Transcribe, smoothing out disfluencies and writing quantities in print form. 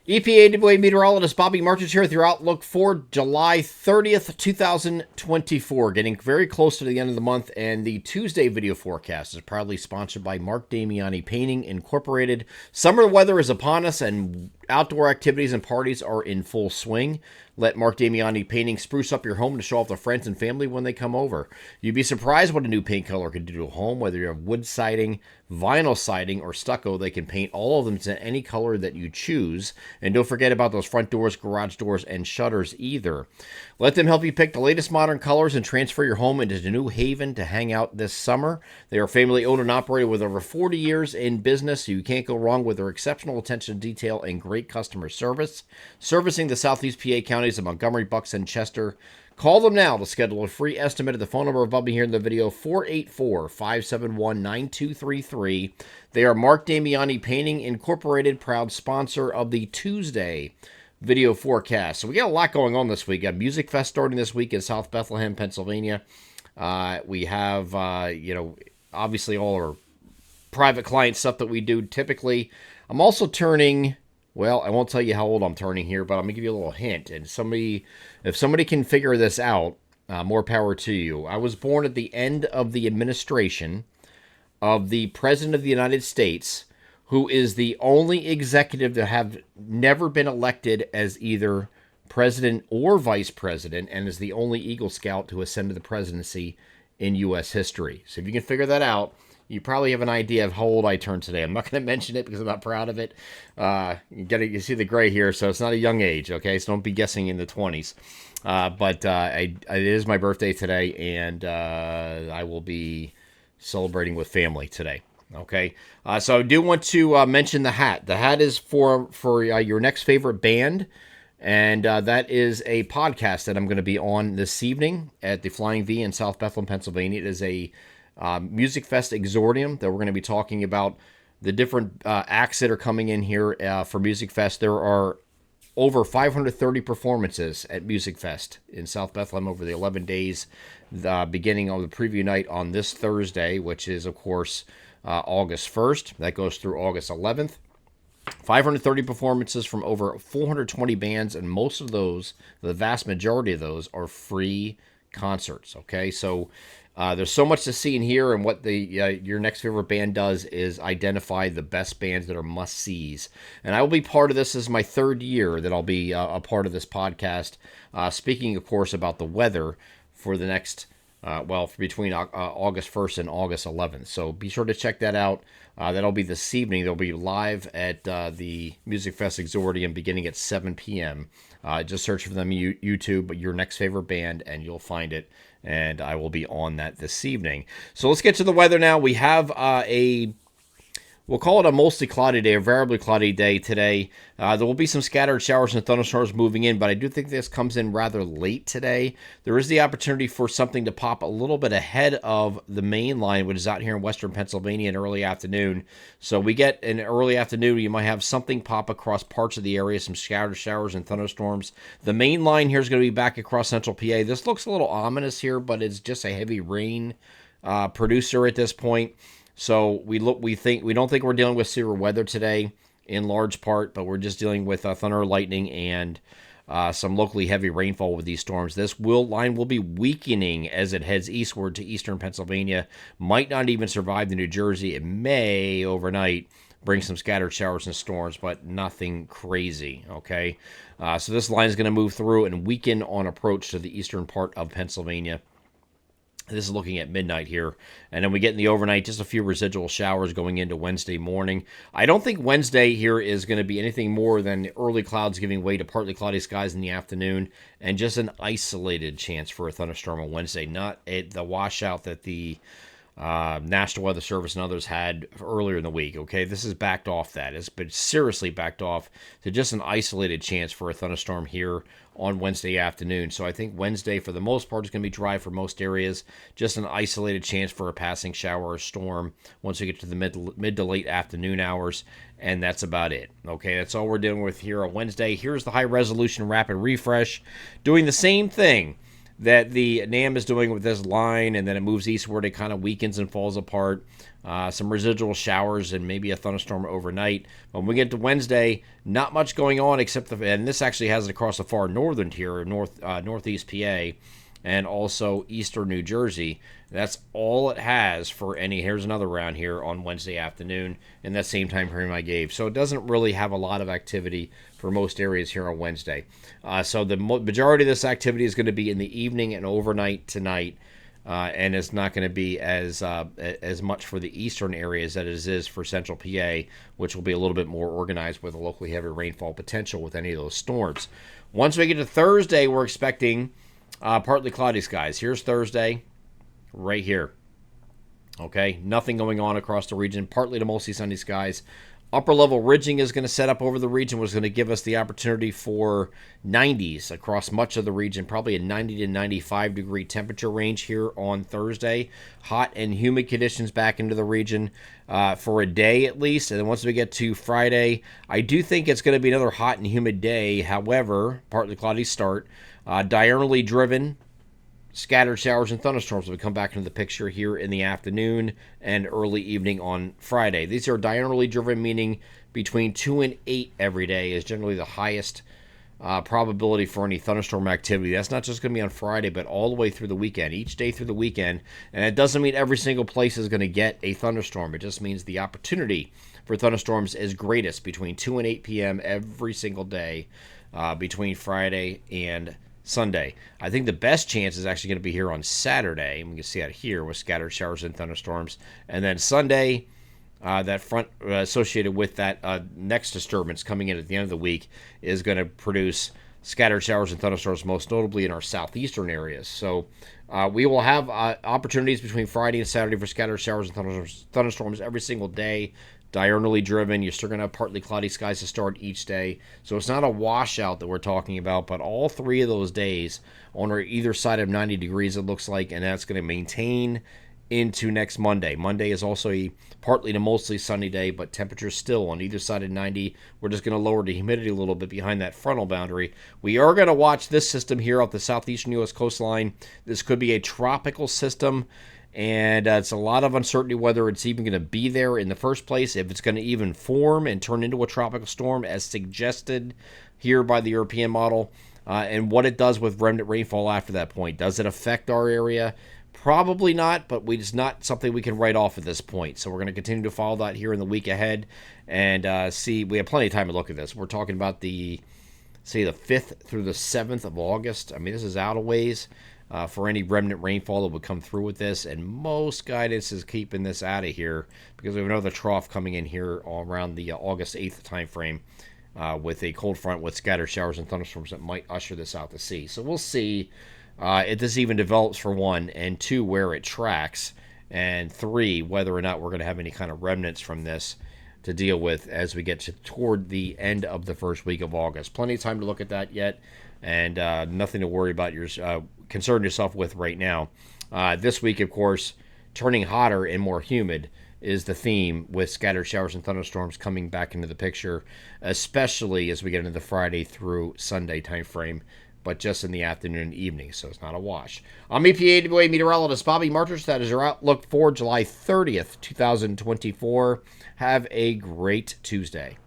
EPA meteorologist Bobby Martins here with your outlook for July 30th, 2024. Getting very close to the end of the month, and the Tuesday video forecast is proudly sponsored by Mark Damiani Painting Incorporated. Summer weather is upon us, and outdoor activities and parties are in full swing. Let Mark Damiani Painting spruce up your home to show off to friends and family when they come over. You'd be surprised what a new paint color can do to a home. Whether you have wood siding, vinyl siding, or stucco, they can paint all of them to any color that you choose. And don't forget about those front doors, garage doors, and shutters either. Let them help you pick the latest modern colors and transfer your home into a new haven to hang out this summer. They are family owned and operated with over 40 years in business, so you can't go wrong with their exceptional attention to detail and great customer service. Servicing the Southeast PA counties of Montgomery, Bucks, and Chester. Call them now to schedule a free estimate at the phone number above me here in the video, 484-571-9233. They are Mark Damiani Painting Incorporated, proud sponsor of the Tuesday video forecast. So we got a lot going on this week. We got Music Fest starting this week in South Bethlehem, Pennsylvania. We have, obviously all our private client stuff that we do typically. I'm also turning... Well, I won't tell you how old I'm turning here, but I'm going to give you a little hint. And if somebody can figure this out, more power to you. I was born at the end of the administration of the President of the United States, who is the only executive to have never been elected as either president or vice president, and is the only Eagle Scout to ascend to the presidency in U.S. history. So if you can figure that out, you probably have an idea of how old I turned today. I'm not going to mention it because I'm not proud of it. You see the gray here, so it's not a young age, okay? So don't be guessing in the 20s. But it is my birthday today, and I will be celebrating with family today, okay? So I do want to mention the hat. The hat is for your next favorite band, and that is a podcast that I'm going to be on this evening at the Flying V in South Bethlehem, Pennsylvania. It is a Music Fest Exordium that we're going to be talking about the different acts that are coming in here for Music Fest. There are over 530 performances at Music Fest in South Bethlehem over the 11 days, beginning on the preview night on this Thursday, which is, of course, August 1st. That goes through August 11th. 530 performances from over 420 bands, and most of those, the vast majority of those, are free concerts, okay? So there's so much to see in here, and what your next favorite band does is identify the best bands that are must-sees. And I will be part of this. This is my third year that I'll be a part of this podcast, speaking, of course, about the weather for the next, for between August 1st and August 11th. So be sure to check that out. That'll be this evening. They'll be live at the Music Fest Exordium beginning at 7 p.m. Just search for them on YouTube, your next favorite band, and you'll find it. And I will be on that this evening. So let's get to the weather now. We have we'll call it a mostly cloudy day, a variably cloudy day today. There will be some scattered showers and thunderstorms moving in, but I do think this comes in rather late today. There is the opportunity for something to pop a little bit ahead of the main line, which is out here in western Pennsylvania in early afternoon. So we get an early afternoon, you might have something pop across parts of the area, some scattered showers and thunderstorms. The main line here is going to be back across central PA. This looks a little ominous here, but it's just a heavy rain producer at this point. So we don't think we're dealing with severe weather today in large part, but we're just dealing with thunder, lightning, and some locally heavy rainfall with these storms. This line will be weakening as it heads eastward to eastern Pennsylvania. Might not even survive the New Jersey. It may overnight bring some scattered showers and storms, but nothing crazy, okay? So this line is going to move through and weaken on approach to the eastern part of Pennsylvania. This is looking at midnight here. And then we get in the overnight, just a few residual showers going into Wednesday morning. I don't think Wednesday here is going to be anything more than early clouds giving way to partly cloudy skies in the afternoon, and just an isolated chance for a thunderstorm on Wednesday, not the washout that the National Weather Service and others had earlier in the week, okay? This is backed off that. It's been seriously backed off to just an isolated chance for a thunderstorm here on Wednesday afternoon. So I think Wednesday, for the most part, is going to be dry for most areas. Just an isolated chance for a passing shower or storm once we get to the mid to late afternoon hours, and that's about it. Okay, that's all we're dealing with here on Wednesday. Here's the high-resolution rapid refresh, doing the same thing that the NAM is doing with this line, and then it moves eastward, it kind of weakens and falls apart. Some residual showers and maybe a thunderstorm overnight. When we get to Wednesday, not much going on except and this actually has it across the far northern tier, northeast PA, and also eastern New Jersey. That's all it has for any. Here's another round here on Wednesday afternoon in that same time frame I gave. So it doesn't really have a lot of activity for most areas here on Wednesday. So the majority of this activity is going to be in the evening and overnight tonight. And it's not going to be as much for the eastern areas as it is for central PA, which will be a little bit more organized with a locally heavy rainfall potential with any of those storms. Once we get to Thursday, we're expecting partly cloudy skies. Here's Thursday, right here. Okay, nothing going on across the region. Partly to mostly sunny skies. Upper level ridging is going to set up over the region, which is going to give us the opportunity for 90s across much of the region, probably a 90 to 95 degree temperature range here on Thursday. Hot and humid conditions back into the region for a day at least. And then once we get to Friday, I do think it's going to be another hot and humid day. However, partly cloudy start. Diurnally driven. Scattered showers and thunderstorms will come back into the picture here in the afternoon and early evening on Friday. These are diurnally driven, meaning between 2 and 8 every day is generally the highest probability for any thunderstorm activity. That's not just going to be on Friday, but all the way through the weekend, each day through the weekend. And it doesn't mean every single place is going to get a thunderstorm. It just means the opportunity for thunderstorms is greatest between 2 and 8 p.m. every single day between Friday and Sunday. I think the best chance is actually going to be here on Saturday. We can see that here with scattered showers and thunderstorms. And then Sunday, that front associated with that next disturbance coming in at the end of the week is going to produce scattered showers and thunderstorms, most notably in our southeastern areas. So we will have opportunities between Friday and Saturday for scattered showers and thunderstorms every single day. Diurnally driven, you're still going to have partly cloudy skies to start each day. So it's not a washout that we're talking about, but all 3 of those days on either side of 90 degrees, it looks like, and that's going to maintain into next Monday. Monday is also a partly to mostly sunny day, but temperatures still on either side of 90. We're just going to lower the humidity a little bit behind that frontal boundary. We are going to watch this system here off the southeastern U.S. coastline. This could be a tropical system. And it's a lot of uncertainty whether it's even going to be there in the first place, if it's going to even form and turn into a tropical storm as suggested here by the European model, and what it does with remnant rainfall after that point. Does it affect our area? Probably not, but it's not something we can write off at this point. So we're going to continue to follow that here in the week ahead and see. We have plenty of time to look at this. We're talking about the 5th through the 7th of August. I mean, this is out a ways. For any remnant rainfall that would come through with this, and most guidance is keeping this out of here because we have another trough coming in here around the August 8th time frame with a cold front with scattered showers and thunderstorms that might usher this out to sea. So we'll see if this even develops, for 1, and 2, where it tracks, and 3, whether or not we're going to have any kind of remnants from this to deal with as we get toward the end of the first week of August. Plenty of time to look at that yet, and nothing to worry about concern yourself with right now. This week, of course, turning hotter and more humid is the theme, with scattered showers and thunderstorms coming back into the picture, especially as we get into the Friday through Sunday time frame, but just in the afternoon and evening, so it's not a wash. I'm EPA meteorologist Bobby Martich. That is your outlook for July 30th, 2024. Have a great Tuesday.